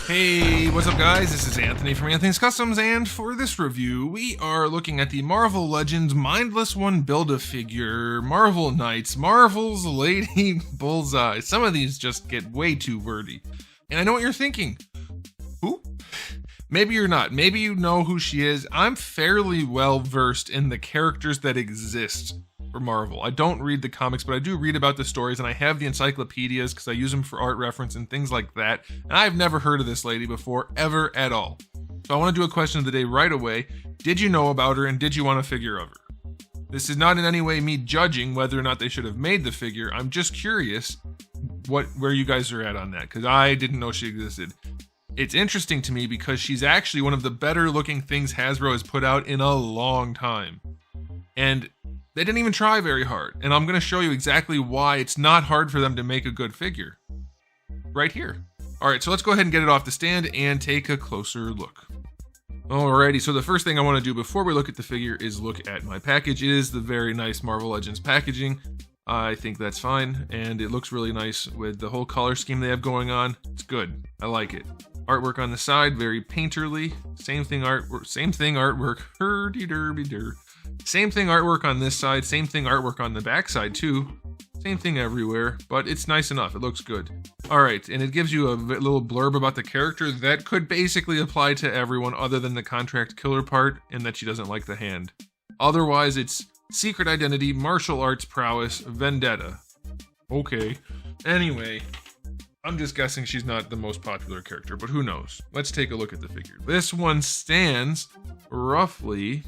Hey, what's up guys? This is Anthony from Anthony's Customs, and for this review, we are looking at the Marvel Legends Mindless One Build-A-Figure, Marvel Knights, Marvel's Lady Bullseye. Some of these just get way too wordy. And I know what you're thinking. Who? Maybe you're not. Maybe you know who she is. I'm fairly well versed in the characters that exist for Marvel. I don't read the comics, but I do read about the stories, and I have the encyclopedias because I use them for art reference and things like that. And I've never heard of this lady before, ever at all. So I want to do a question of the day right away. Did you know about her, and did you want a figure of her? This is not in any way me judging whether or not they should have made the figure. I'm just curious where you guys are at on that, because I didn't know she existed. It's interesting to me because she's actually one of the better looking things Hasbro has put out in a long time. And they didn't even try very hard. And I'm going to show you exactly why it's not hard for them to make a good figure. Right here. Alright, so let's go ahead and get it off the stand and take a closer look. Alrighty, so the first thing I want to do before we look at the figure is look at my package. It is the very nice Marvel Legends packaging. I think that's fine, and it looks really nice with the whole color scheme they have going on. It's good. I like it. Artwork on the side, very painterly. Same thing artwork. Herdy-derby-der. Same thing artwork on this side, same thing artwork on the back side too. Same thing everywhere, but it's nice enough. It looks good. Alright, and it gives you a little blurb about the character that could basically apply to everyone other than the contract killer part, and that she doesn't like the hand. Otherwise, it's secret identity, martial arts prowess, vendetta. Okay. Anyway, I'm just guessing she's not the most popular character, but who knows? Let's take a look at the figure. This one stands roughly,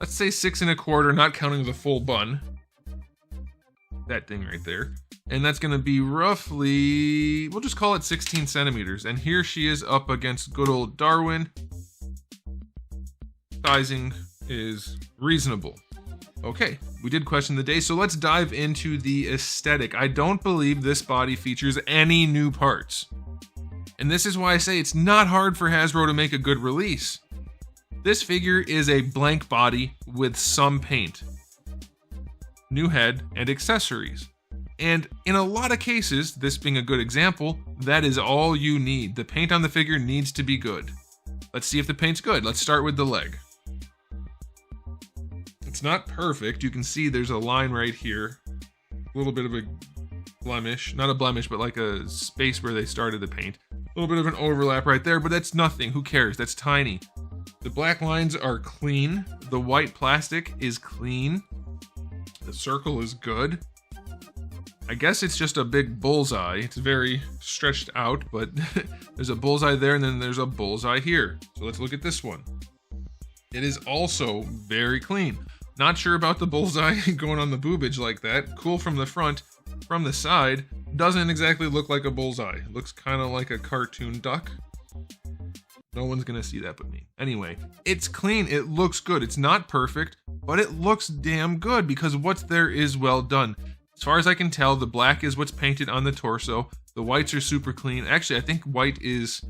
let's say 6 1/4, not counting the full bun. That thing right there. And that's gonna be roughly, we'll just call it 16 centimeters. And here she is up against good old Darwin. Sizing is reasonable. Okay, we did question the day, so let's dive into the aesthetic. I don't believe this body features any new parts. And this is why I say it's not hard for Hasbro to make a good release. This figure is a blank body with some paint, new head, and accessories. And in a lot of cases, this being a good example, that is all you need. The paint on the figure needs to be good. Let's see if the paint's good. Let's start with the leg. It's not perfect. You can see there's a line right here. A little bit of a blemish. Not a blemish, but like a space where they started the paint. A little bit of an overlap right there, but that's nothing. Who cares? That's tiny. The black lines are clean. The white plastic is clean. The circle is good. I guess it's just a big bullseye. It's very stretched out, but there's a bullseye there and then there's a bullseye here. So let's look at this one. It is also very clean. Not sure about the bullseye going on the boobage like that. Cool from the front. From the side, doesn't exactly look like a bullseye. It looks kind of like a cartoon duck. No one's gonna see that but me. Anyway, it's clean. It looks good. It's not perfect, but it looks damn good because what's there is well done. As far as I can tell, the black is what's painted on the torso. The whites are super clean. Actually, I think white is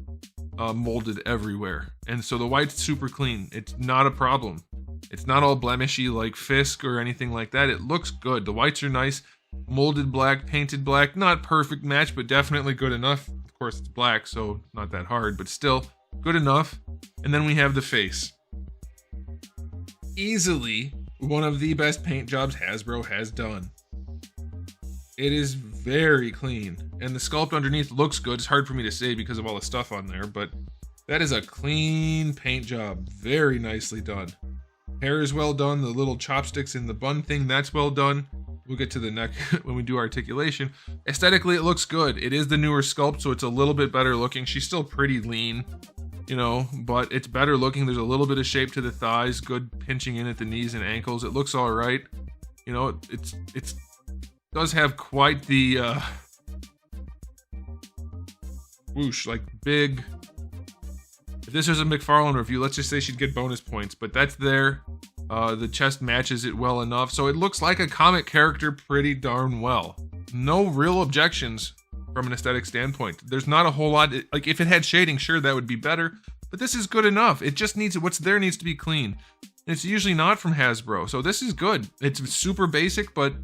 molded everywhere. And so the white's super clean. It's not a problem. It's not all blemishy like Fisk or anything like that. It looks good. The whites are nice. Molded black, painted black. Not perfect match, but definitely good enough. Of course, it's black, so not that hard, but still good enough. And then we have the face. Easily one of the best paint jobs Hasbro has done. It is very clean, and the sculpt underneath looks good. It's hard for me to say because of all the stuff on there, but that is a clean paint job. Very nicely done. Hair is well done. The little chopsticks in the bun thing, that's well done. We'll get to the neck when we do articulation. Aesthetically, it looks good. It is the newer sculpt, so it's a little bit better looking. She's still pretty lean, you know, but it's better looking. There's a little bit of shape to the thighs, good pinching in at the knees and ankles. It looks all right. You know, it's does have quite the whoosh, like big. If this was a McFarlane review, let's just say she'd get bonus points, but that's there. The chest matches it well enough, so it looks like a comic character pretty darn well. No real objections from an aesthetic standpoint. There's not a whole lot, like if it had shading, sure, that would be better, but this is good enough. It just needs, what's there needs to be clean. It's usually not from Hasbro, so this is good. It's super basic, but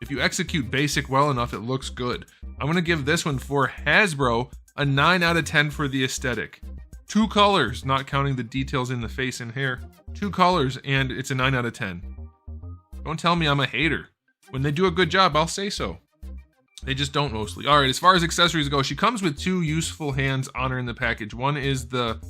if you execute basic well enough, it looks good. I'm gonna give this one for Hasbro A 9 out of 10 for the aesthetic. 2 colors, not counting the details in the face and hair. 2 colors, and it's a 9 out of 10. Don't tell me I'm a hater. When they do a good job, I'll say so. They just don't mostly. All right, as far as accessories go, she comes with 2 useful hands on her in the package. One is the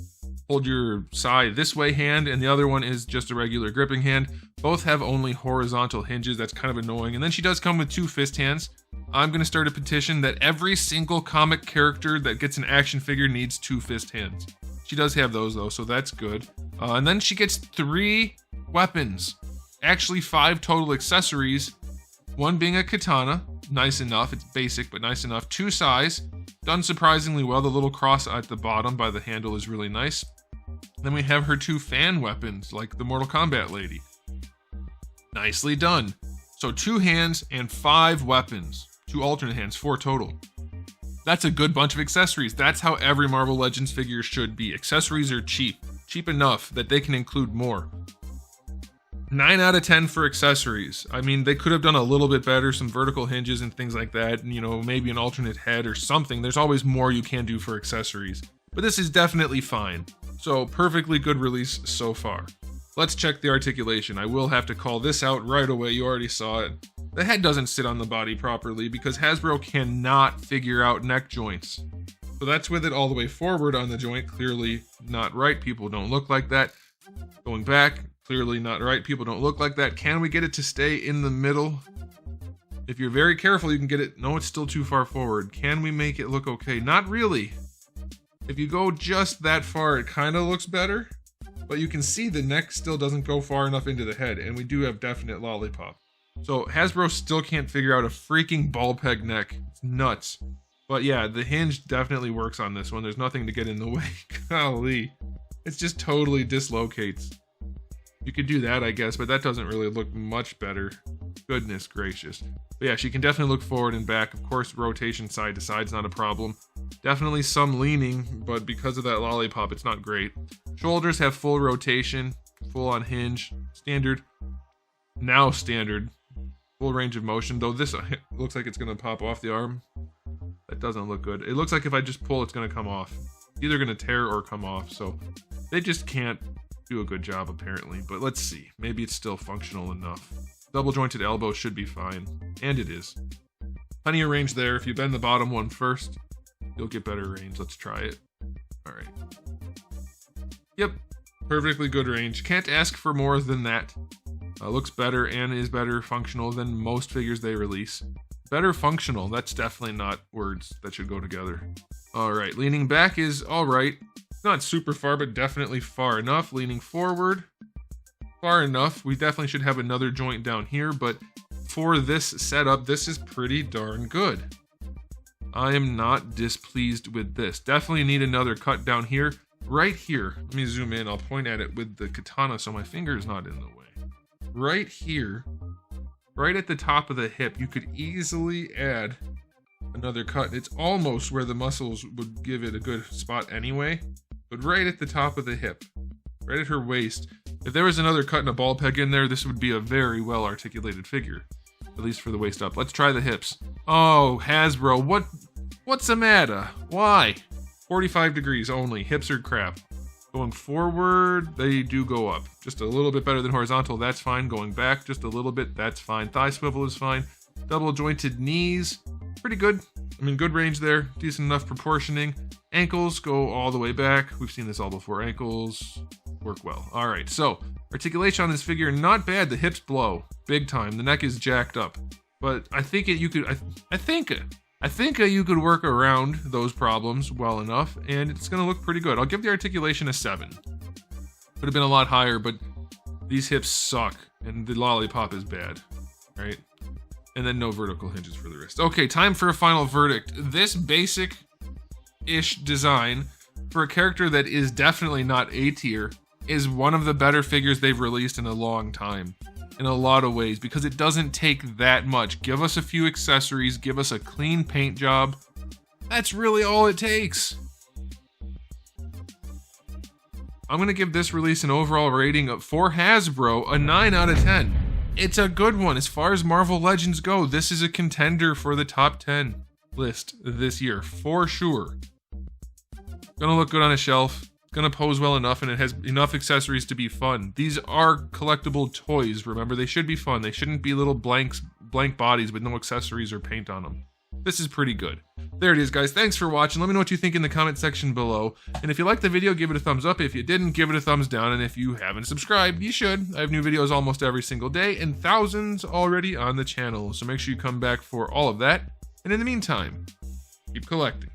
hold your sai this way hand, and the other one is just a regular gripping hand. Both have only horizontal hinges. That's kind of annoying. And then she does come with 2 fist hands. I'm going to start a petition that every single comic character that gets an action figure needs 2 fist hands. She does have those though, so that's good. And then she gets 3 weapons. Actually 5 total accessories. One being a katana, nice enough, it's basic but nice enough. 2 sais, done surprisingly well. The little cross at the bottom by the handle is really nice. Then we have her 2 fan weapons, like the Mortal Kombat lady. Nicely done. So 2 hands and 5 weapons. 2 alternate hands, 4 total. That's a good bunch of accessories. That's how every Marvel Legends figure should be. Accessories are cheap. Cheap enough that they can include more. 9 out of 10 for accessories. I mean, they could have done a little bit better, some vertical hinges and things like that, and, you know, maybe an alternate head or something. There's always more you can do for accessories. But this is definitely fine. So, perfectly good release so far. Let's check the articulation. I will have to call this out right away. You already saw it. The head doesn't sit on the body properly because Hasbro cannot figure out neck joints. So that's with it all the way forward on the joint. Clearly not right. People don't look like that. Going back. Clearly not right. People don't look like that. Can we get it to stay in the middle? If you're very careful, you can get it. No, it's still too far forward. Can we make it look okay? Not really. If you go just that far, it kind of looks better. But you can see the neck still doesn't go far enough into the head. And we do have definite lollipop. So Hasbro still can't figure out a freaking ball peg neck. It's nuts. But yeah, the hinge definitely works on this one. There's nothing to get in the way. Golly. It just totally dislocates. You could do that, I guess, but that doesn't really look much better. Goodness gracious. But yeah, she can definitely look forward and back. Of course, rotation side to side is not a problem. Definitely some leaning, but because of that lollipop, it's not great. Shoulders have full rotation, full on hinge, standard. Now standard. Full range of motion, though this looks like it's going to pop off the arm. That doesn't look good. It looks like if I just pull, it's going to come off. It's either going to tear or come off, so they just can't do a good job apparently, but let's see. Maybe it's still functional enough. Double jointed elbow should be fine, and it is. Plenty of range there. If you bend the bottom one first, you'll get better range. Let's try it. All right. Yep, perfectly good range. Can't ask for more than that. Looks better and is better functional than most figures they release. Better functional, that's definitely not words that should go together. All right, leaning back is all right. Not super far, but definitely far enough. Leaning forward, far enough. We definitely should have another joint down here, but for this setup, this is pretty darn good. I am not displeased with this. Definitely need another cut down here. Right here, let me zoom in. I'll point at it with the katana so my finger is not in the way. Right here, right at the top of the hip, you could easily add another cut. It's almost where the muscles would give it a good spot anyway. But right at the top of the hip, right at her waist, if there was another cut and a ball peg in there, this would be a very well articulated figure. At least for the waist up. Let's try the hips. Oh, Hasbro, what's the matter? Why? 45 degrees only. Hips are crap. Going forward, they do go up. Just a little bit better than horizontal, that's fine. Going back just a little bit, that's fine. Thigh swivel is fine. Double jointed knees, pretty good. I mean, good range there. Decent enough proportioning. Ankles go all the way back. We've seen this all before. Ankles work well. All right, so articulation on this figure, not bad. The hips blow big time. The neck is jacked up, but I think you could work around those problems well enough, and it's gonna look pretty good. I'll give the articulation a 7. Would have been a lot higher, but these hips suck, and the lollipop is bad, right? And then no vertical hinges for the wrist. Okay, time for a final verdict. This basic-ish design for a character that is definitely not A tier is one of the better figures they've released in a long time. In a lot of ways, because it doesn't take that much. Give us a few accessories, give us a clean paint job. That's really all it takes. I'm gonna give this release an overall rating of, for Hasbro, a 9 out of 10. It's a good one. As far as Marvel Legends go, this is a contender for the top 10 list this year, for sure. Gonna look good on a shelf. Gonna pose well enough, and it has enough accessories to be fun. These are collectible toys, remember? They should be fun. They shouldn't be little blank bodies with no accessories or paint on them. This is pretty good. There it is, guys. Thanks for watching. Let me know what you think in the comment section below. And if you liked the video, give it a thumbs up. If you didn't, give it a thumbs down. And if you haven't subscribed, you should. I have new videos almost every single day and thousands already on the channel. So make sure you come back for all of that. And in the meantime, keep collecting.